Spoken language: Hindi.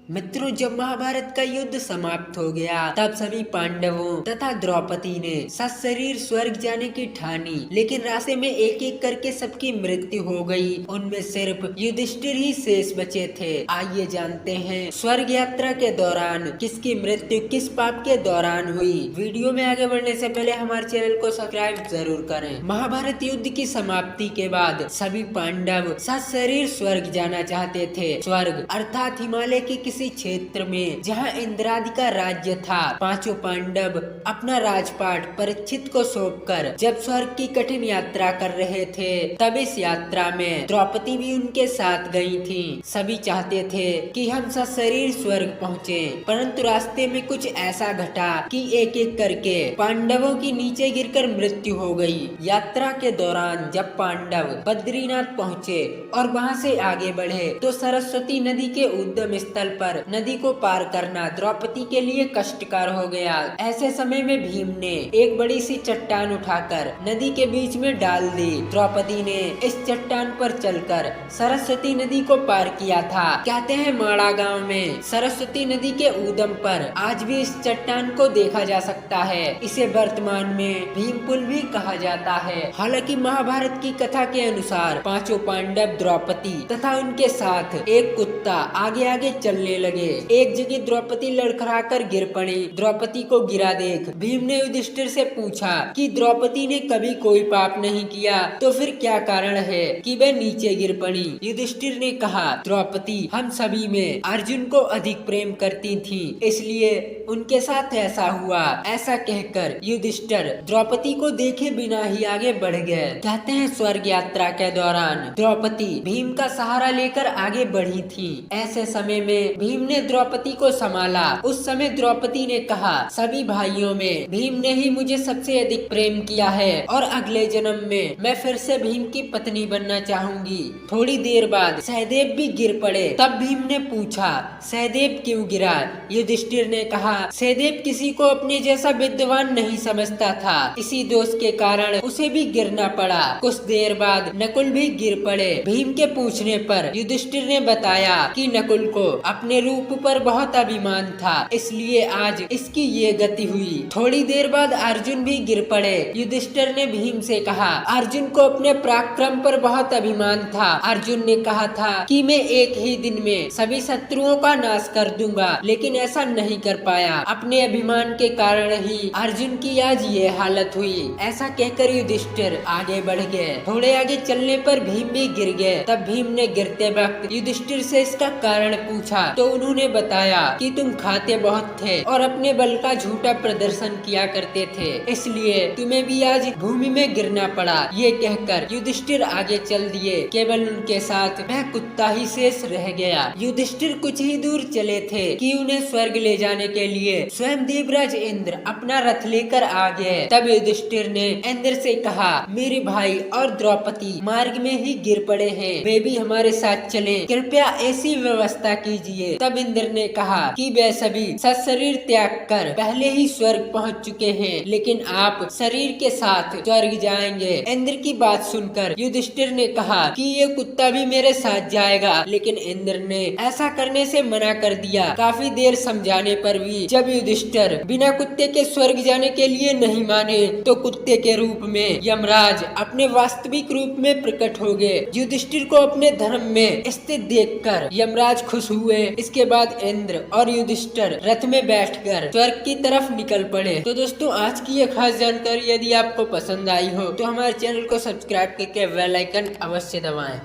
मित्रों, जब महाभारत का युद्ध समाप्त हो गया तब सभी पांडवों तथा द्रौपदी ने सशरीर स्वर्ग जाने की ठानी, लेकिन रास्ते में एक एक करके सबकी मृत्यु हो गई। उनमें सिर्फ युधिष्ठिर ही शेष बचे थे। आइए जानते हैं स्वर्ग यात्रा के दौरान किसकी मृत्यु किस पाप के दौरान हुई। वीडियो में आगे बढ़ने से पहले हमारे चैनल को सब्सक्राइब जरूर करें। महाभारत युद्ध की समाप्ति के बाद सभी पांडव सशरीर स्वर्ग जाना चाहते थे। स्वर्ग अर्थात हिमालय की किसी क्षेत्र में जहां इंद्रादि का राज्य था। पांचों पांडव अपना राजपाट परीक्षित को सौंपकर जब स्वर्ग की कठिन यात्रा कर रहे थे, तब इस यात्रा में द्रौपदी भी उनके साथ गई थी। सभी चाहते थे कि हम सशरीर स्वर्ग पहुँचे, परंतु रास्ते में कुछ ऐसा घटा कि एक एक करके पांडवों की नीचे गिरकर मृत्यु हो गई। यात्रा के दौरान जब पांडव बद्रीनाथ पहुँचे और वहां से आगे बढ़े तो सरस्वती नदी के उद्गम स्थल पर नदी को पार करना द्रौपदी के लिए कष्टकर हो गया। ऐसे समय में भीम ने एक बड़ी सी चट्टान उठाकर नदी के बीच में डाल दी। द्रौपदी ने इस चट्टान पर चलकर सरस्वती नदी को पार किया था। कहते हैं माड़ा गांव में सरस्वती नदी के उद्गम पर आज भी इस चट्टान को देखा जा सकता है। इसे वर्तमान में भीम पुल भी कहा जाता है। हालांकि महाभारत की कथा के अनुसार पांचों पांडव, द्रौपदी तथा उनके साथ एक कुत्ता आगे आगे चलने लगे। एक जगह द्रौपदी लड़खड़ाकर गिर पड़ी। द्रौपदी को गिरा देख भीम ने युधिष्ठिर से पूछा कि द्रौपदी ने कभी कोई पाप नहीं किया, तो फिर क्या कारण है कि वह नीचे गिर पड़ी। युधिष्ठिर ने कहा, द्रौपदी हम सभी में अर्जुन को अधिक प्रेम करती थी, इसलिए उनके साथ ऐसा हुआ। ऐसा कहकर युधिष्ठिर द्रौपदी को देखे बिना ही आगे बढ़ गए। कहते हैं स्वर्ग यात्रा के दौरान द्रौपदी भीम का सहारा लेकर आगे बढ़ी थी। ऐसे समय में भीम ने द्रौपदी को संभाला। उस समय द्रौपदी ने कहा, सभी भाइयों में भीम ने ही मुझे सबसे अधिक प्रेम किया है और अगले जन्म में मैं फिर से भीम की पत्नी बनना चाहूंगी। थोड़ी देर बाद सहदेव भी गिर पड़े। तब भीम ने पूछा, सहदेव क्यों गिरा? युधिष्ठिर ने कहा, सहदेव किसी को अपने जैसा विद्वान नहीं समझता था, इसी दोष के कारण उसे भी गिरना पड़ा। कुछ देर बाद नकुल भी गिर पड़े। भीम के पूछने पर युधिष्ठिर ने बताया कि नकुल को अपने रूप पर बहुत अभिमान था, इसलिए आज इसकी ये गति हुई। थोड़ी देर बाद अर्जुन भी गिर पड़े। युधिष्ठिर ने भीम से कहा, अर्जुन को अपने पराक्रम पर बहुत अभिमान था। अर्जुन ने कहा था कि मैं एक ही दिन में सभी शत्रुओं का नाश कर दूंगा, लेकिन ऐसा नहीं कर पाया। अपने अभिमान के कारण ही अर्जुन की आज ये हालत हुई। ऐसा कहकर युधिष्ठिर आगे बढ़ गए। थोड़े आगे चलने पर भीम भी गिर गए। तब भीम ने गिरते वक्त युधिष्ठिर से इसका कारण पूछा तो उन्होंने बताया कि तुम खाते बहुत थे और अपने बल का झूठा प्रदर्शन किया करते थे, इसलिए तुम्हें भी आज भूमि में गिरना पड़ा। ये कहकर युधिष्ठिर आगे चल दिए। केवल उनके साथ वह कुत्ता ही शेष रह गया। युधिष्ठिर कुछ ही दूर चले थे कि उन्हें स्वर्ग ले जाने के लिए स्वयं देवराज इंद्र अपना रथ लेकर आ गए। तब युधिष्ठिर ने इंद्र से कहा, मेरे भाई और द्रौपदी मार्ग में ही गिर पड़े हैं, वे भी हमारे साथ चले, कृपया ऐसी व्यवस्था कीजिए। तब इंद्र ने कहा कि वे सभी सशरीर त्याग कर पहले ही स्वर्ग पहुंच चुके हैं, लेकिन आप शरीर के साथ स्वर्ग जाएंगे। इंद्र की बात सुनकर युधिष्ठिर ने कहा कि ये कुत्ता भी मेरे साथ जाएगा, लेकिन इंद्र ने ऐसा करने से मना कर दिया। काफी देर समझाने पर भी जब युधिष्ठिर बिना कुत्ते के स्वर्ग जाने के लिए नहीं माने, तो कुत्ते के रूप में यमराज अपने वास्तविक रूप में प्रकट हो गए। युधिष्ठिर को अपने धर्म में स्थित देखकर यमराज खुश हुए। इसके बाद इंद्र और युधिष्ठिर रथ में बैठकर स्वर्ग की तरफ निकल पड़े। तो दोस्तों, आज की ये खास जानकारी यदि आपको पसंद आई हो तो हमारे चैनल को सब्सक्राइब करके बेल आइकन अवश्य दबाएं।